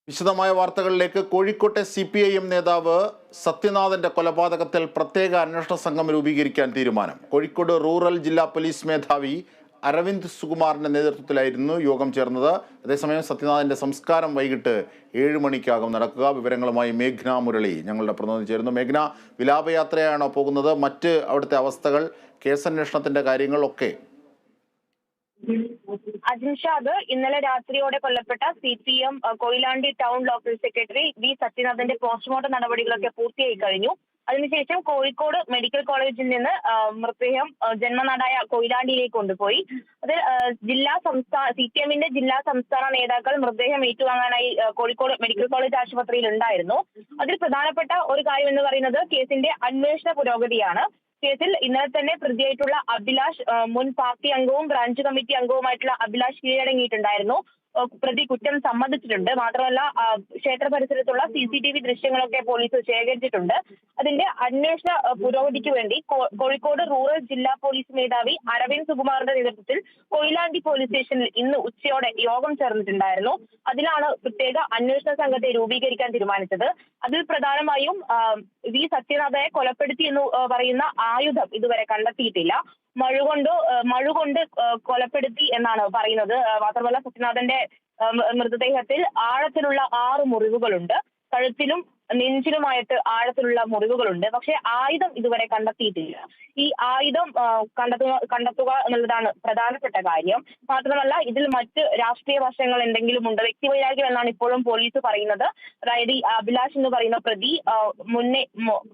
വിശദമായ വാർത്തകളിലേക്ക്. കോഴിക്കോട്ടെ CPIM നേതാവ് സത്യനാഥന്റെ കൊലപാതകത്തിൽ പ്രത്യേക അന്വേഷണ സംഘം രൂപീകരിക്കാൻ തീരുമാനം. കോഴിക്കോട് റൂറൽ ജില്ലാ പോലീസ് മേധാവി അരവിന്ദ് സുകുമാറിന്റെ നേതൃത്വത്തിലായിരുന്നു യോഗം ചേർന്നത്. അതേസമയം സത്യനാഥന്റെ സംസ്കാരം വൈകിട്ട് 7 മണിക്കാകും നടക്കുക. വിവരങ്ങളുമായി മേഘ്ന മുരളി ഞങ്ങളുടെ പ്രതിനിധി ചേരുന്നു. മേഘ്ന, വിലാപയാത്രയാണോ പോകുന്നത്? മറ്റ് അവിടുത്തെ അവസ്ഥകൾ, കേസന്വേഷണത്തിന്റെ കാര്യങ്ങളൊക്കെ? അജിൻഷാദ് ഇന്നലെ രാത്രിയോടെ കൊല്ലപ്പെട്ട CPM Koyilandy town local secretary V സത്യനാഥന്റെ പോസ്റ്റ്മോർട്ടം നടപടികളൊക്കെ പൂർത്തിയായി കഴിഞ്ഞു. അതിനുശേഷം കോഴിക്കോട് മെഡിക്കൽ കോളേജിൽ നിന്ന് മൃതദേഹം ജന്മനാടായ കൊയിലാണ്ടിയിലേക്ക് കൊണ്ടുപോയി. അത് CPMന്റെ ജില്ലാ സംസ്ഥാന നേതാക്കൾ മൃതദേഹം ഏറ്റുവാങ്ങാനായി കോഴിക്കോട് മെഡിക്കൽ കോളേജ് ആശുപത്രിയിൽ ഉണ്ടായിരുന്നു. അതിൽ പ്രധാനപ്പെട്ട ഒരു കാര്യം എന്ന് പറയുന്നത് കേസിന്റെ അന്വേഷണ പുരോഗതിയാണ്. കേസിൽ ഇന്നലെ തന്നെ പ്രതിയായിട്ടുള്ള അഭിലാഷ്, മുൻ പാർട്ടി അംഗവും ബ്രാഞ്ച് കമ്മിറ്റി അംഗവുമായിട്ടുള്ള അഭിലാഷ് കീഴടങ്ങിയിട്ടുണ്ടായിരുന്നു. പ്രതി കുറ്റം സമ്മതിച്ചിട്ടുണ്ട്. മാത്രമല്ല ക്ഷേത്ര പരിസരത്തുള്ള CCTV ദൃശ്യങ്ങളൊക്കെ പോലീസ് ശേഖരിച്ചിട്ടുണ്ട്. അതിന്റെ അന്വേഷണ പുരോഗതിക്ക് വേണ്ടി കോഴിക്കോട് റൂറൽ ജില്ലാ പോലീസ് മേധാവി അരവിന്ദ് സുകുമാറിന്റെ നേതൃത്വത്തിൽ കൊയിലാണ്ടി പോലീസ് സ്റ്റേഷനിൽ ഇന്ന് ഉച്ചയോടെ യോഗം ചേർന്നിട്ടുണ്ടായിരുന്നു. അതിലാണ് പ്രത്യേക അന്വേഷണ സംഘത്തെ രൂപീകരിക്കാൻ തീരുമാനിച്ചത്. അതിൽ പ്രധാനമായും വി സത്യനാഥനെ കൊലപ്പെടുത്തി എന്ന് പറയുന്ന ആയുധം ഇതുവരെ കണ്ടെത്തിയിട്ടില്ല. മഴുകൊണ്ട് കൊലപ്പെടുത്തി എന്നാണ് പറയുന്നത്. മാത്രമല്ല സത്യനാഥന്റെ മൃതദേഹത്തിൽ ആഴത്തിലുള്ള 6 മുറിവുകളുണ്ട്. കഴുത്തിലും നെഞ്ചിലുമായിട്ട് ആഴത്തിലുള്ള മുറിവുകളുണ്ട്. പക്ഷെ ആയുധം ഇതുവരെ കണ്ടെത്തിയിട്ടില്ല. ഈ ആയുധം കണ്ടെത്തുക എന്നുള്ളതാണ് പ്രധാനപ്പെട്ട കാര്യം. മാത്രമല്ല ഇതിൽ മറ്റ് രാഷ്ട്രീയ വശങ്ങൾ എന്തെങ്കിലും ഉണ്ട്, വ്യക്തിവൈരാഗ്യം എന്നാണ് ഇപ്പോഴും പോലീസ് പറയുന്നത്. അതായത് ഈ അഭിലാഷ് എന്ന് പറയുന്ന പ്രതി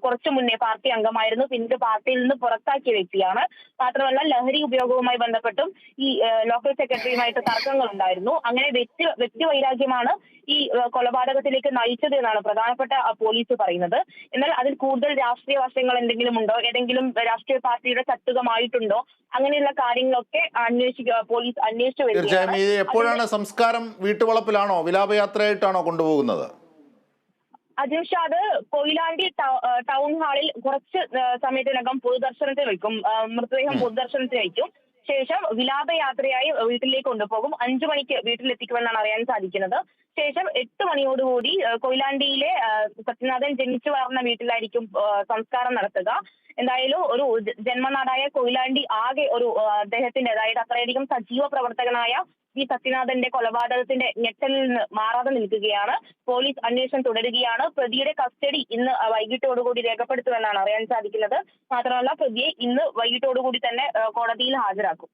കുറച്ചു മുന്നേ പാർട്ടി അംഗമായിരുന്നു, പിന്നീട് പാർട്ടിയിൽ നിന്ന് പുറത്താക്കിയ വ്യക്തിയാണ്. മാത്രമല്ല ലഹരി ഉപയോഗവുമായി ബന്ധപ്പെട്ടും ഈ ലോക്കൽ സെക്രട്ടറിയുമായിട്ട് തർക്കങ്ങൾ ഉണ്ടായിരുന്നു. അങ്ങനെ വ്യക്തിവൈരാഗ്യമാണ് ഈ കൊലപാതകത്തിലേക്ക് നയിച്ചത് എന്നാണ് പ്രധാനപ്പെട്ട പോലീസ് പറയുന്നത്. എന്നാൽ അതിൽ കൂടുതൽ രാഷ്ട്രീയ വശങ്ങൾ എന്തെങ്കിലും ഉണ്ടോ, ഏതെങ്കിലും രാഷ്ട്രീയ പാർട്ടിയുടെ ചട്ടുകമായിട്ടുണ്ടോ, അങ്ങനെയുള്ള കാര്യങ്ങളൊക്കെ പോലീസ് അന്വേഷിച്ചു വരികയാണ്. എപ്പോഴാണ് സംസ്കാരം? വീട്ടുവളപ്പിലാണോ, വിലാപയാത്രയായിട്ടാണോ കൊണ്ടുപോകുന്നത്? അജിൻഷാദ് കൊയിലാണ്ടി ടൗൺ ഹാളിൽ കുറച്ച് സമയത്തിനകം പൊതുദർശനത്തിൽ വയ്ക്കും. മൃതദേഹം പൊതുദർശനത്തിൽ വയ്ക്കും. ശേഷം വിലാപയാത്രയായി വീട്ടിലേക്ക് കൊണ്ടുപോകും. 5 മണിക്ക് വീട്ടിലെത്തിക്കുമെന്നാണ് അറിയാൻ സാധിക്കുന്നത്. ശേഷം 8 മണിയോടുകൂടി കൊയിലാണ്ടിയിലെ സത്യനാഥൻ ജനിച്ചു വളർന്ന വീട്ടിലായിരിക്കും സംസ്കാരം നടത്തുക. എന്തായാലും ഒരു ജന്മനാടായ കൊയിലാണ്ടി ആകെ ഒരു അദ്ദേഹത്തിന്റെ, അതായത് അത്രയധികം സജീവ പ്രവർത്തകനായ ഈ സത്യനാഥന്റെ കൊലപാതകത്തിന്റെ ഞെട്ടലിൽ നിന്ന് മാറാതെ നിൽക്കുകയാണ്. പോലീസ് അന്വേഷണം തുടരുകയാണ്. പ്രതിയുടെ കസ്റ്റഡി ഇന്ന് വൈകിട്ടോടുകൂടി രേഖപ്പെടുത്തുമെന്നാണ് അറിയാൻ സാധിക്കുന്നത്. മാത്രമല്ല പ്രതിയെ ഇന്ന് വൈകിട്ടോടുകൂടി തന്നെ കോടതിയിൽ ഹാജരാക്കും.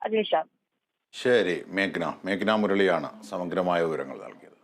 അജിൻഷാ. ശരി, മേഘ്ന മുരളിയാണ് സമഗ്രമായ വിവരങ്ങൾ നൽകിയത്.